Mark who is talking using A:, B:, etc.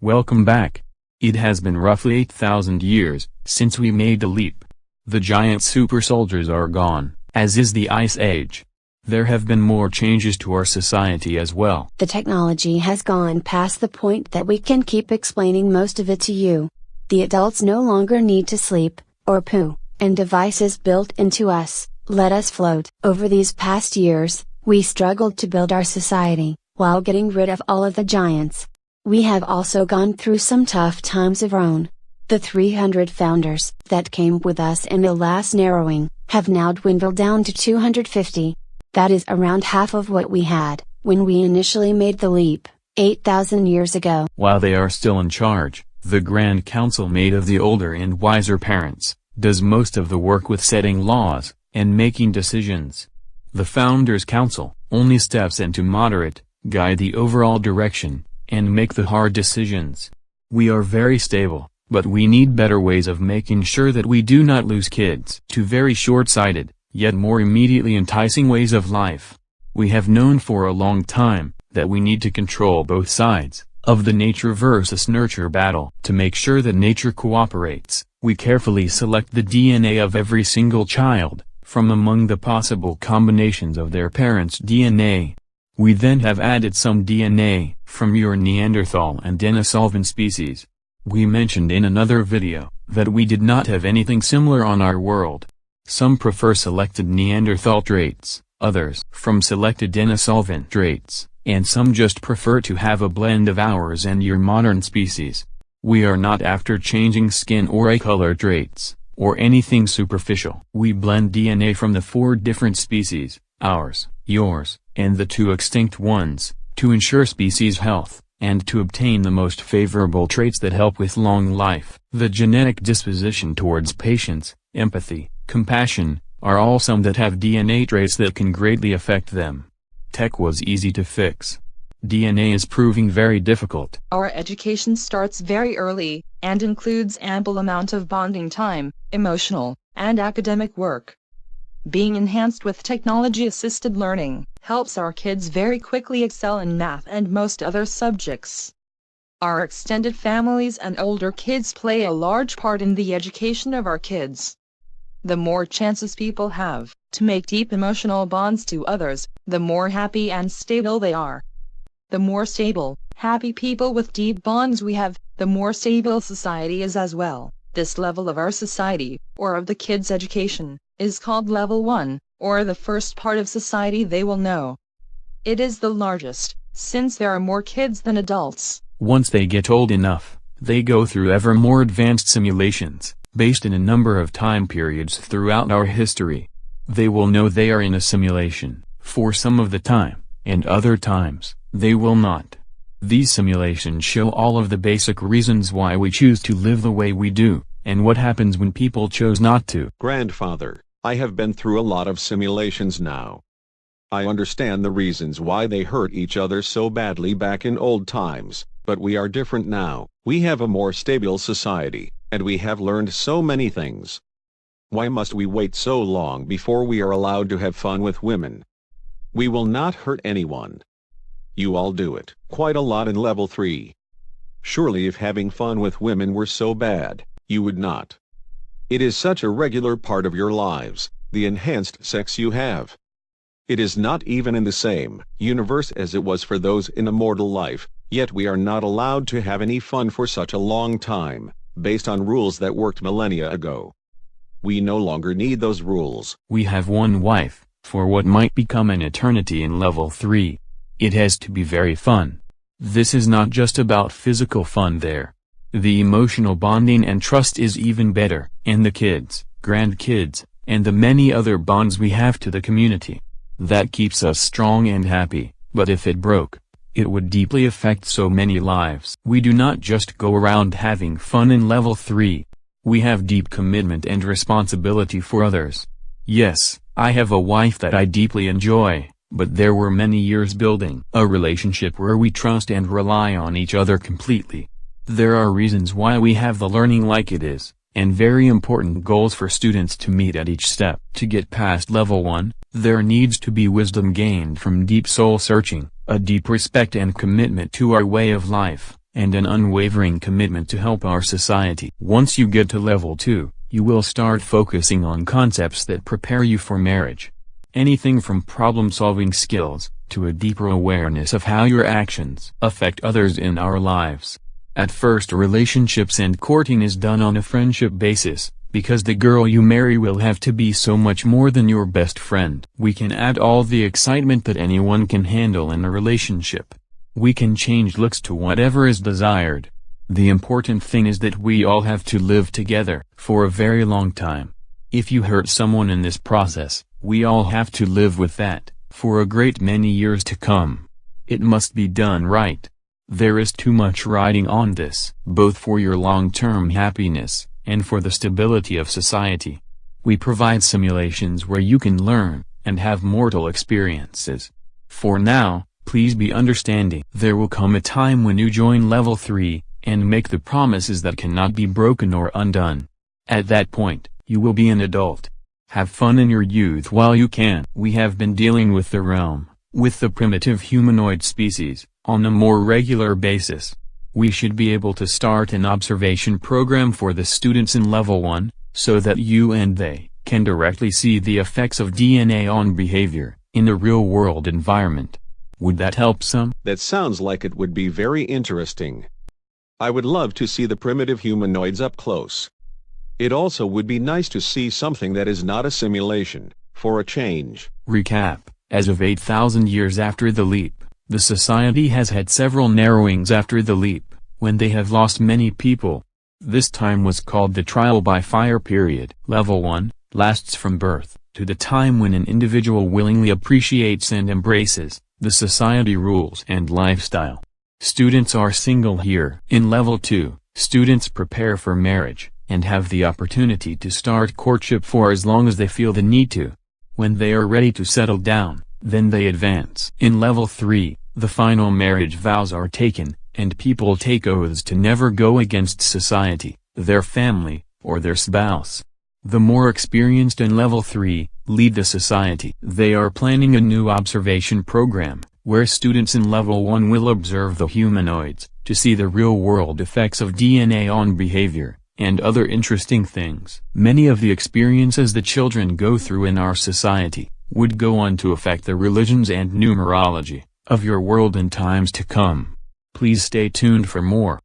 A: Welcome back. It has been roughly 8,000 years since we made the leap. The giant super soldiers are gone, as is the Ice Age. There have been more changes to our society as well.
B: The technology has gone past the point that we can keep explaining most of it to you. The adults no longer need to sleep, or poo, and devices built into us let us float. Over these past years, we struggled to build our society, while getting rid of all of the giants. We have also gone through some tough times of our own. The 300 founders that came with us in the last narrowing have now dwindled down to 250. That is around half of what we had when we initially made the leap, 8,000 years ago.
A: While they are still in charge, the Grand Council, made of the older and wiser parents, does most of the work with setting laws and making decisions. The Founders' Council only steps in to moderate, guide the overall direction, and make the hard decisions. We are very stable, but we need better ways of making sure that we do not lose kids to very short-sighted, yet more immediately enticing ways of life. We have known for a long time that we need to control both sides of the nature versus nurture battle. To make sure that nature cooperates, we carefully select the DNA of every single child from among the possible combinations of their parents' DNA. We then have added some DNA from your Neanderthal and Denisovan species. We mentioned in another video that we did not have anything similar on our world. Some prefer selected Neanderthal traits, others from selected Denisovan traits, and some just prefer to have a blend of ours and your modern species. We are not after changing skin or eye color traits, or anything superficial. We blend DNA from the 4 different species, ours, yours, and the 2 extinct ones, to ensure species health, and to obtain the most favorable traits that help with long life. The genetic disposition towards patience, empathy, compassion, are all some that have DNA traits that can greatly affect them. Tech was easy to fix. DNA is proving very difficult.
C: Our education starts very early, and includes ample amount of bonding time, emotional, and academic work. Being enhanced with technology-assisted learning helps our kids very quickly excel in math and most other subjects. Our extended families and older kids play a large part in the education of our kids. The more chances people have to make deep emotional bonds to others, the more happy and stable they are. The more stable, happy people with deep bonds we have, the more stable society is as well. This level of our society, or of the kids' education, is called level 1, or the first part of society they will know. It is the largest, since there are more kids than adults.
A: Once they get old enough, they go through ever more advanced simulations, based in a number of time periods throughout our history. They will know they are in a simulation, for some of the time, and other times, they will not. These simulations show all of the basic reasons why we choose to live the way we do, and what happens when people chose not to.
D: Grandfather, I have been through a lot of simulations now. I understand the reasons why they hurt each other so badly back in old times, but we are different now. We have a more stable society, and we have learned so many things. Why must we wait so long before we are allowed to have fun with women? We will not hurt anyone. You all do it quite a lot in level 3. Surely if having fun with women were so bad, you would not. It is such a regular part of your lives, the enhanced sex you have. It is not even in the same universe as it was for those in a mortal life, yet we are not allowed to have any fun for such a long time, based on rules that worked millennia ago. We no longer need those rules.
A: We have one wife, for what might become an eternity in level 3. It has to be very fun. This is not just about physical fun there. The emotional bonding and trust is even better, and the kids, grandkids, and the many other bonds we have to the community. That keeps us strong and happy, but if it broke, it would deeply affect so many lives. We do not just go around having fun in level 3. We have deep commitment and responsibility for others. Yes, I have a wife that I deeply enjoy, but there were many years building a relationship where we trust and rely on each other completely. There are reasons why we have the learning like it is, and very important goals for students to meet at each step. To get past level 1, there needs to be wisdom gained from deep soul searching, a deep respect and commitment to our way of life, and an unwavering commitment to help our society. Once you get to level 2, you will start focusing on concepts that prepare you for marriage. Anything from problem-solving skills, to a deeper awareness of how your actions affect others in our lives. At first, relationships and courting is done on a friendship basis, because the girl you marry will have to be so much more than your best friend. We can add all the excitement that anyone can handle in a relationship. We can change looks to whatever is desired. The important thing is that we all have to live together for a very long time. If you hurt someone in this process, we all have to live with that for a great many years to come. It must be done right. There is too much riding on this, both for your long-term happiness and for the stability of society. We provide simulations where you can learn and have mortal experiences. For now, please be understanding. There will come a time when you join level 3 and make the promises that cannot be broken or undone. At that point, you will be an adult. Have fun in your youth while you can. We have been dealing with the realm, with the primitive humanoid species, on a more regular basis. We should be able to start an observation program for the students in level 1, so that you and they can directly see the effects of DNA on behavior in the real-world environment. Would that help some?
D: That sounds like it would be very interesting. I would love to see the primitive humanoids up close. It also would be nice to see something that is not a simulation, for a change.
A: Recap: as of 8,000 years after the leap, the society has had several narrowings after the leap, when they have lost many people. This time was called the trial by fire period. Level 1 lasts from birth to the time when an individual willingly appreciates and embraces the society rules and lifestyle. Students are single here. In level 2, students prepare for marriage and have the opportunity to start courtship for as long as they feel the need to. When they are ready to settle down, then they advance. In level 3, the final marriage vows are taken, and people take oaths to never go against society, their family, or their spouse. The more experienced in level 3 lead the society. They are planning a new observation program, where students in level 1 will observe the humanoids, to see the real-world effects of DNA on behavior and other interesting things. Many of the experiences the children go through in our society would go on to affect the religions and numerology of your world in times to come. Please stay tuned for more.